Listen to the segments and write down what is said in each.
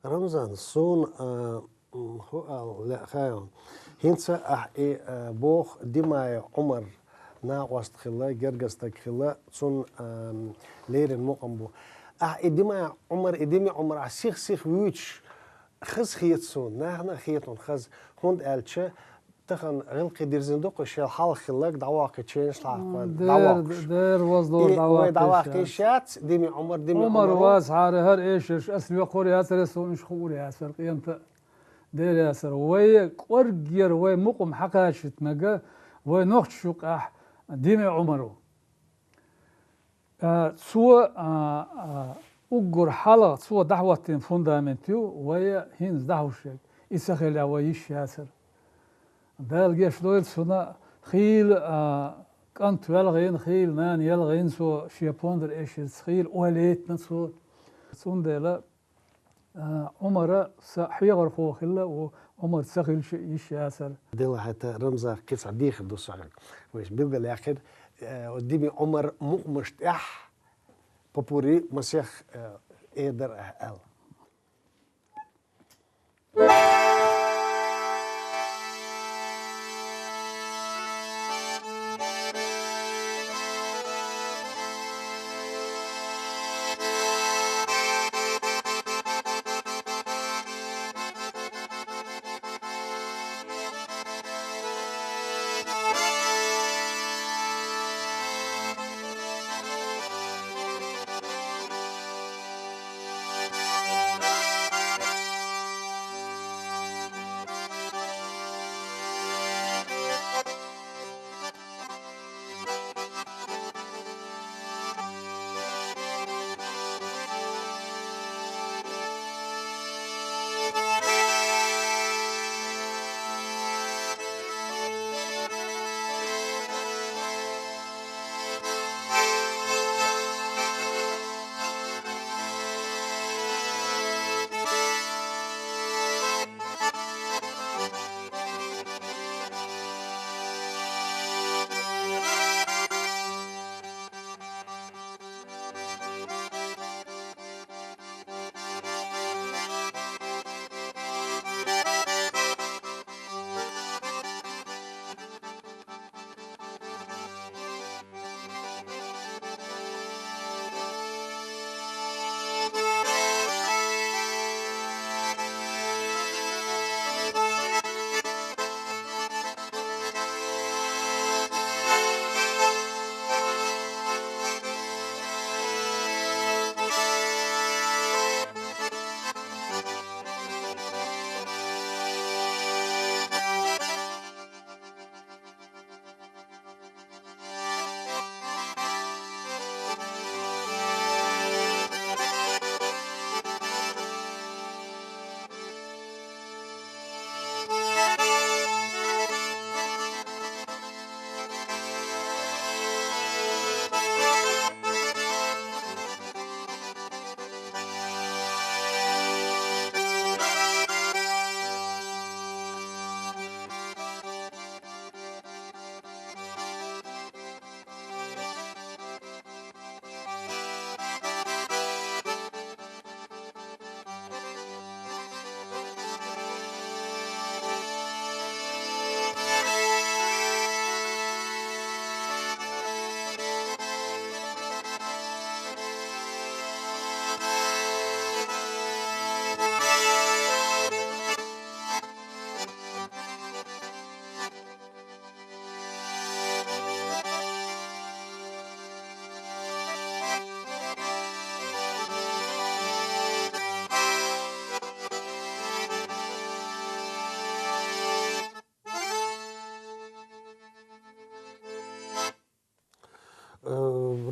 رمضان صون هو لا خايم هنسا بوخ دماء عمر ناقوست خلا جرجستك خلا صون لير المقنبو دماء عمر عمر سيخ ويتش خز خيت صون نحن خيتون خز هند ألشة تخن غلق درزندوق الشيء حال خلاك دعواك تشينش دير وصدور دعواك شات دمي عمر واس هر ايش اسمي قوري ياسر سونش خوري ياسر قيمت دير ياسر وي قرجر وي مقم حقاشت مجا وي نخت شوق دمي عمرو سوى أجر حلا سوى دعوة فوندامنتيو وي هينز دعوشك إسخيل عويش ياسر دال جيش دويل سونا خيل كانت يلغين خيل نان يلغين سو شيابوندر إيش خيل وليت نسو سون ديلا عمر حيغر خو خلا وعمر سخيل إيش ياسر ديلا حتى رمزة كيف عديخ دوس عليك ويش بيلقى الآخر وديبي عمر مقمشت بابوري مسيح إيدر أهل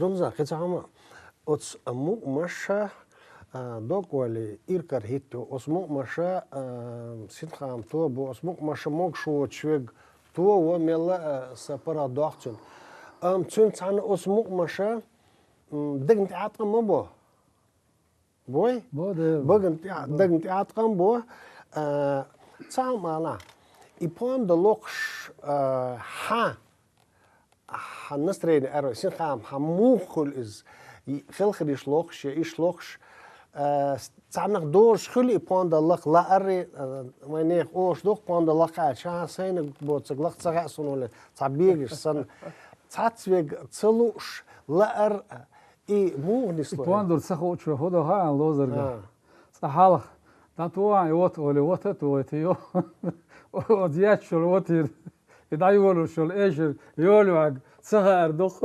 رمزة كتعمل أتس أمو مشى دوك ولي إيركر هيتو أسموك مشا سينخام تو بو أسموك مشا موك شو تشويق تو وميلا سبرا دوختون تون تان أسموك مشا دقنت عاتقم مبو بوي بوده دقنت عاتقم بو تسام مالا إبون دلوقش نسترين أرو سينخام موخل إز خلخ يشلوخش يشلوخش تعمق دور شخلي إبون دلق لا أري وينيخ أوش دوق بون دلق عشان سين بوتسق لق تسقع سنول تعبيرش سن تعتويق تسلوش لا أر موه نسلو بوندر سخو تشو هذا ها لوزرجا صحالك تطوع يوت ولا وتت وتيو وديات شو الوتر يدايولو شو ايش يولو عق سخر دوخ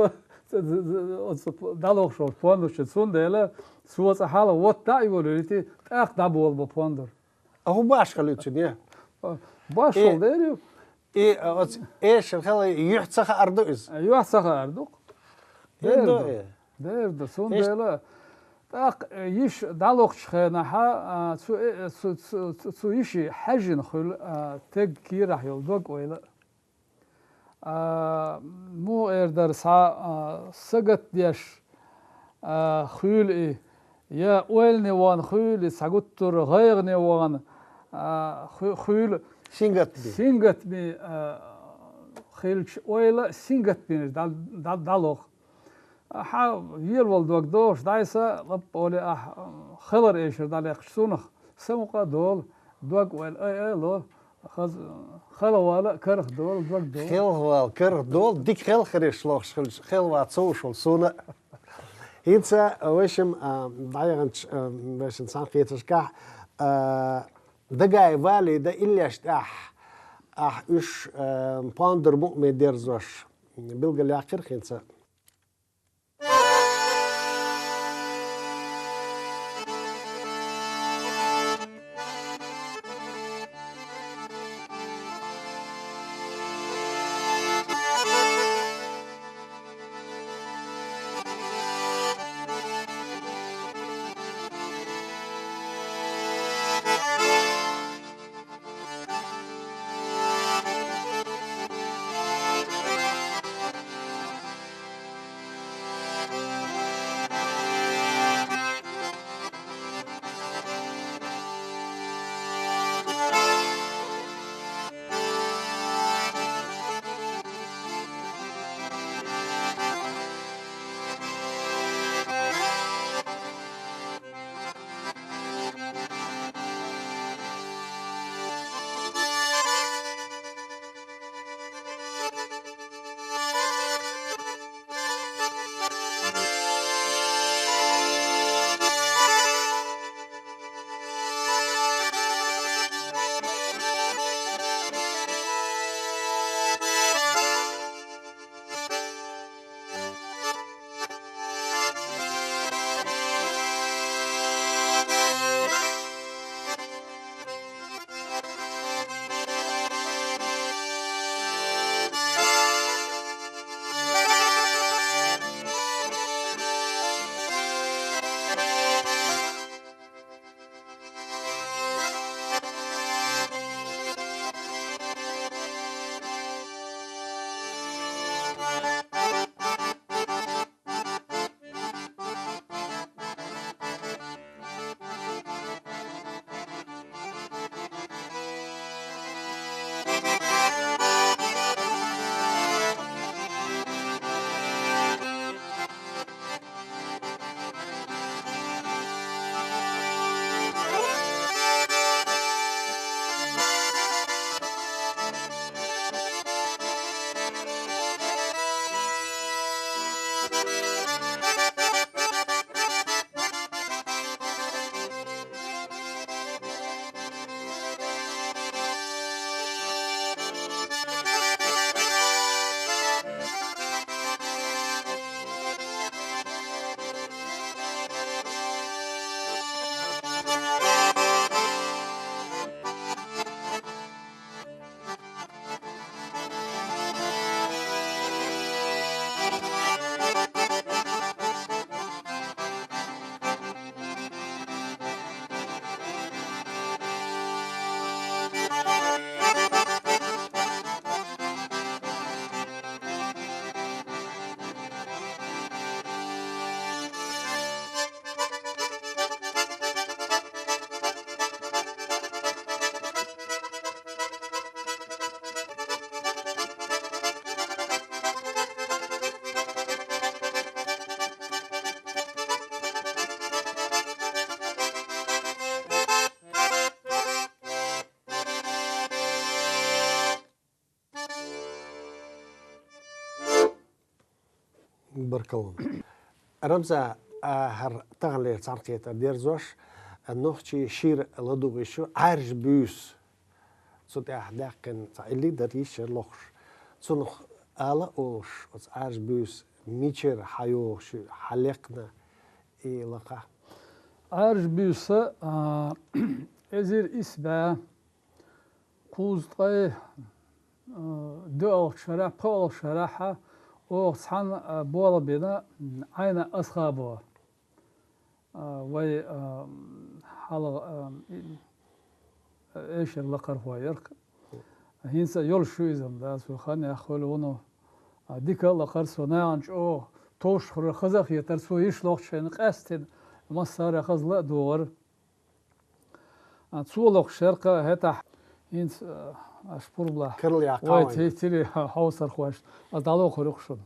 دالوخ شو بوندر شو سوندلا سو صحاله وات دايولو لتي تاخ دابول بوندر هو باش خليتني باش ديريو ايش الخلي يحت أردو إز ايوه سخر دوخ دير دير سوندلا تاق يش دالوخ شخنا ها سو يشي حجن خل تج كي راح يلدوق ولا مو اردر سا سقط ديش خيل يا ويل نوان خيل سقطر غير نوان خيل سينغت بي خيل ويلا سينغت بي دالوخ يلول دوك دوش دايسا لب ولي خلر ايشر دالي خشونخ سمقا دول دوك ويل اي لو خل ولا كرخ دول دوك دول خل وال كرخ دول ديك خل خريش لوخ خل وات سوشل سونا هيتسا وشم بايغنش باش انسان قيتش كاح دقاي بالي دا إلياش اش باندر مؤمن ديرزوش بلغ اللي عقر خينسا بركلون رمزة هر تغلير صارقية ديرزوش النوخشي شير لدوغيشو عارج بيوس صوت أحداقن اللي دريش لوخش صنخ آلا أوش عارج بيوس ميشر حيوش حلقنا إيه لقا عارج بيوس إزير إسبا قوزطي دول شرح بول شرحة وصحن بولا بينا عين أصحابه وي حالا إيش اللقر هو يرك هينسا يول شويزم دا سوخان يأخول ونو ديك اللقر سونانج أو توش خر خزخ يتر سويش لوخ شين قاستن مصار خزلا دور تسولوخ شرقة هتا هينس أشبور بلا كرل يا وي قاوين تيلي حوصر خواش أدالو خرقشون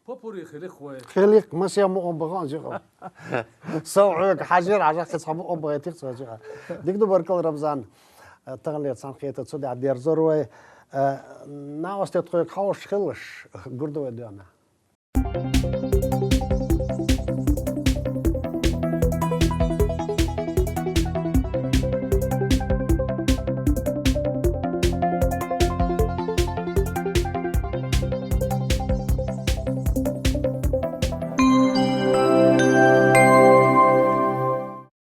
بابوري خليق وي خليك ماشي مو بغان جيغا صوعك حجر عجاك تصحاب او بغيتك تصحاب ديك دو بركل رمضان تغلي صنقيته تصدع دير زروي ناوست تقول خوش خلش قردو ديانا